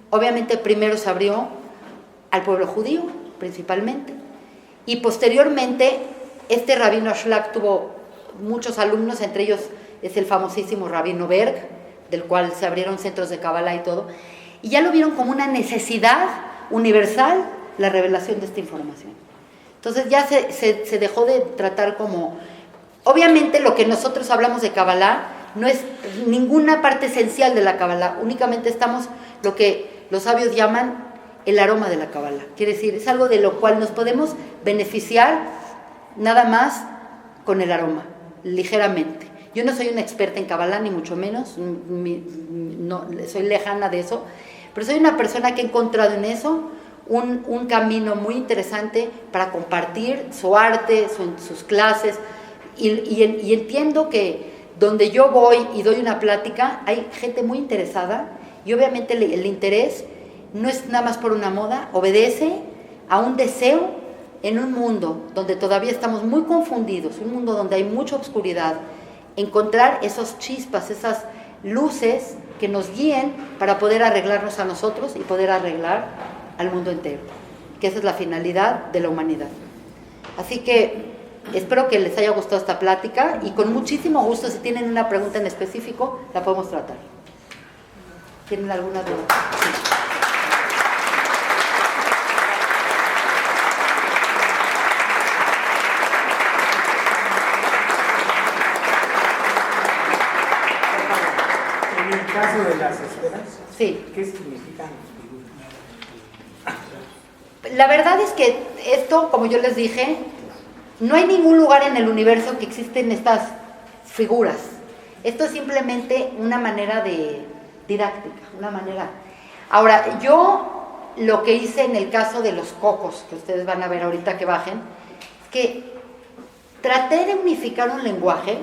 Obviamente primero se abrió al pueblo judío principalmente, y posteriormente este rabino Ashlag tuvo muchos alumnos, entre ellos es el famosísimo rabino Berg, del cual se abrieron centros de Kabbalah y todo, y ya lo vieron como una necesidad universal la revelación de esta información. Entonces ya se dejó de tratar como... Obviamente lo que nosotros hablamos de Kabbalah no es ninguna parte esencial de la Kabbalah, únicamente estamos lo que los sabios llaman el aroma de la Kabbalah. Quiere decir, es algo de lo cual nos podemos beneficiar nada más con el aroma, ligeramente. Yo no soy una experta en Kabbalah, ni mucho menos, no, soy lejana de eso, pero soy una persona que ha encontrado en eso un camino muy interesante para compartir su arte, sus clases, y entiendo que donde yo voy y doy una plática, hay gente muy interesada, y obviamente el interés no es nada más por una moda, obedece a un deseo en un mundo donde todavía estamos muy confundidos, un mundo donde hay mucha oscuridad, encontrar esos chispas, luces que nos guíen para poder arreglarnos a nosotros y poder arreglar al mundo entero, que esa es la finalidad de la humanidad. Así que espero que les haya gustado esta plática y con muchísimo gusto, si tienen una pregunta en específico, la podemos tratar. ¿Tienen alguna duda? En el caso de las esferas, Sí. ¿qué significan los dibujos? La verdad es que esto, como yo les dije, no hay ningún lugar en el universo que existen estas figuras. Esto es simplemente una manera de didáctica, una manera. Ahora, yo lo que hice en el caso de los cocos, que ustedes van a ver ahorita que bajen, es que traté de unificar un lenguaje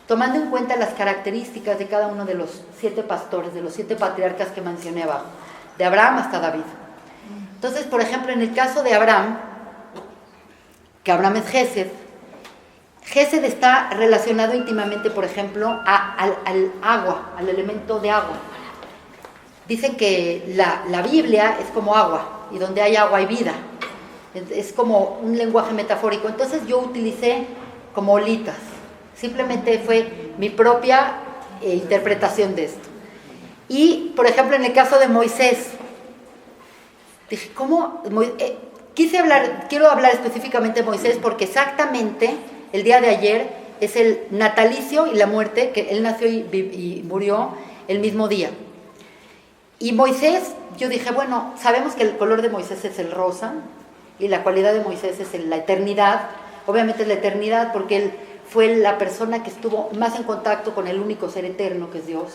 tomando en cuenta las características de cada uno de los 7 pastores, de los 7 patriarcas que mencioné abajo, de Abraham hasta David. Entonces, por ejemplo, en el caso de Abraham, que Abraham es Gesed, Gesed está relacionado íntimamente, por ejemplo, al agua, al elemento de agua. Dicen que la Biblia es como agua, y donde hay agua hay vida. Es como un lenguaje metafórico. Entonces yo utilicé como olitas. Simplemente fue mi propia interpretación de esto. Y, por ejemplo, en el caso de Moisés, dije, ¿cómo? Quiero hablar específicamente de Moisés porque exactamente el día de ayer es el natalicio y la muerte, que él nació y murió el mismo día. Y Moisés, yo dije, bueno, sabemos que el color de Moisés es el rosa y la cualidad de Moisés es la eternidad. Obviamente es la eternidad porque él fue la persona que estuvo más en contacto con el único ser eterno que es Dios.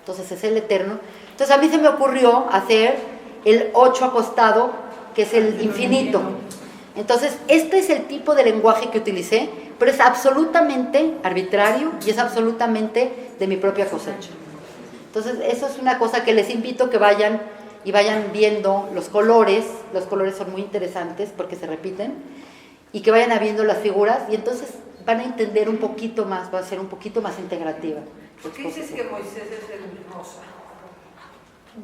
Entonces es el eterno. Entonces a mí se me ocurrió hacer el 8 acostado, que es el infinito. Entonces este es el tipo de lenguaje que utilicé, pero es absolutamente arbitrario y es absolutamente de mi propia cosecha. Entonces eso es una cosa que les invito que vayan y vayan viendo los colores son muy interesantes porque se repiten, y que vayan viendo las figuras y entonces van a entender un poquito más, va a ser un poquito más integrativa. ¿Por qué dices que Moisés es el rosa?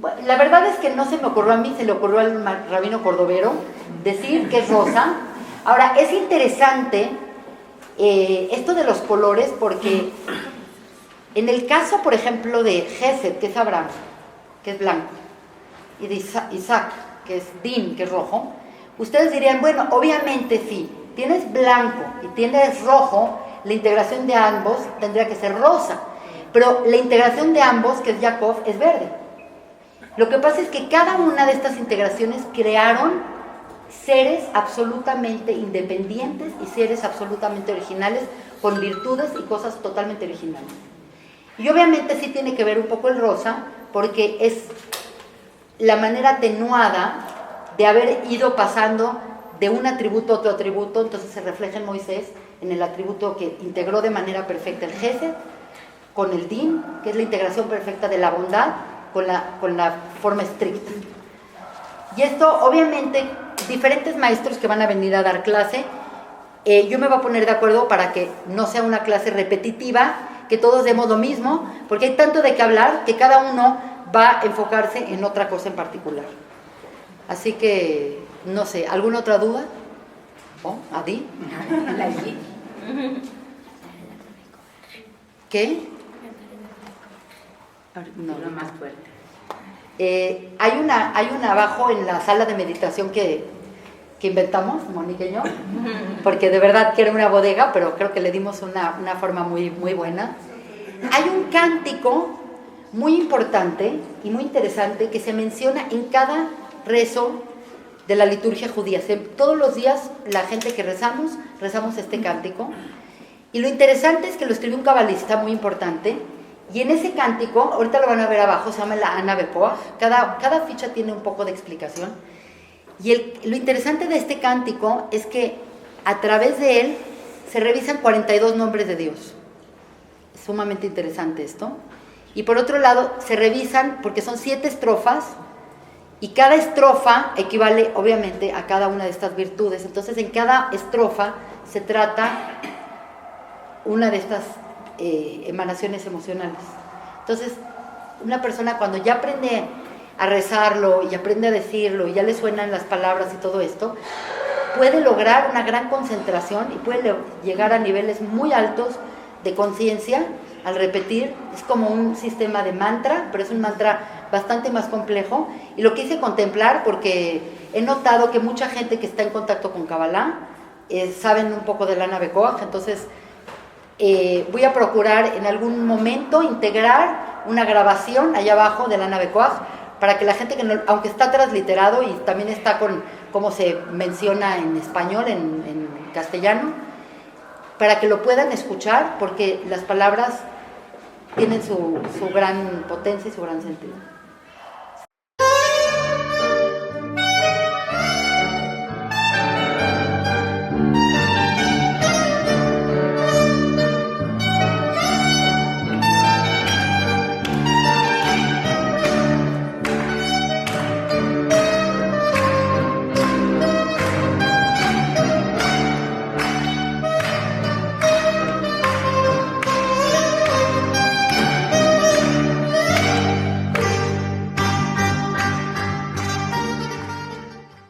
Bueno, la verdad es que no se me ocurrió a mí, se le ocurrió al rabino Cordovero decir que es rosa. Ahora, es interesante esto de los colores porque en el caso, por ejemplo, de Gesed, que es Abraham, que es blanco, y de Isaac, que es Din, que es rojo, ustedes dirían, bueno, obviamente sí, tienes blanco y tienes rojo, la integración de ambos tendría que ser rosa, pero la integración de ambos, que es Jacob, es verde. Lo que pasa es que cada una de estas integraciones crearon seres absolutamente independientes y seres absolutamente originales, con virtudes y cosas totalmente originales. Y obviamente sí tiene que ver un poco el rosa, porque es la manera atenuada de haber ido pasando de un atributo a otro atributo. Entonces se refleja en Moisés, en el atributo que integró de manera perfecta el Gesed, con el Din, que es la integración perfecta de la bondad, con la forma estricta. Y esto, obviamente, diferentes maestros que van a venir a dar clase, yo me voy a poner de acuerdo para que no sea una clase repetitiva, que todos demos lo mismo, porque hay tanto de qué hablar que cada uno va a enfocarse en otra cosa en particular. Así que, no sé, ¿alguna otra duda? ¿Oh? ¿Adi? ¿Qué? No, más fuerte. Hay una abajo en la sala de meditación que inventamos, Mónica y yo, porque de verdad que era una bodega, pero creo que le dimos una forma muy, muy buena. Hay un cántico muy importante y muy interesante que se menciona en cada rezo de la liturgia judía. Todos los días la gente que rezamos este cántico, y lo interesante es que lo escribió un cabalista muy importante. Y en ese cántico, ahorita lo van a ver abajo, se llama la Ana Bepoa, cada ficha tiene un poco de explicación. Y lo interesante de este cántico es que a través de él se revisan 42 nombres de Dios. Es sumamente interesante esto. Y por otro lado, se revisan, porque son 7 estrofas, y cada estrofa equivale obviamente a cada una de estas virtudes. Entonces en cada estrofa se trata una de estas emanaciones emocionales. Entonces, una persona cuando ya aprende a rezarlo y aprende a decirlo y ya le suenan las palabras y todo esto, puede lograr una gran concentración y puede llegar a niveles muy altos de conciencia al repetir. Es como un sistema de mantra, pero es un mantra bastante más complejo, y lo quise contemplar porque he notado que mucha gente que está en contacto con Kabbalah saben un poco de Lana Bekoach. Entonces voy a procurar en algún momento integrar una grabación allá abajo de Lana Bekoach para que la gente que no, aunque está transliterado y también está con cómo se menciona en español, en castellano, para que lo puedan escuchar, porque las palabras tienen su gran potencia y su gran sentido.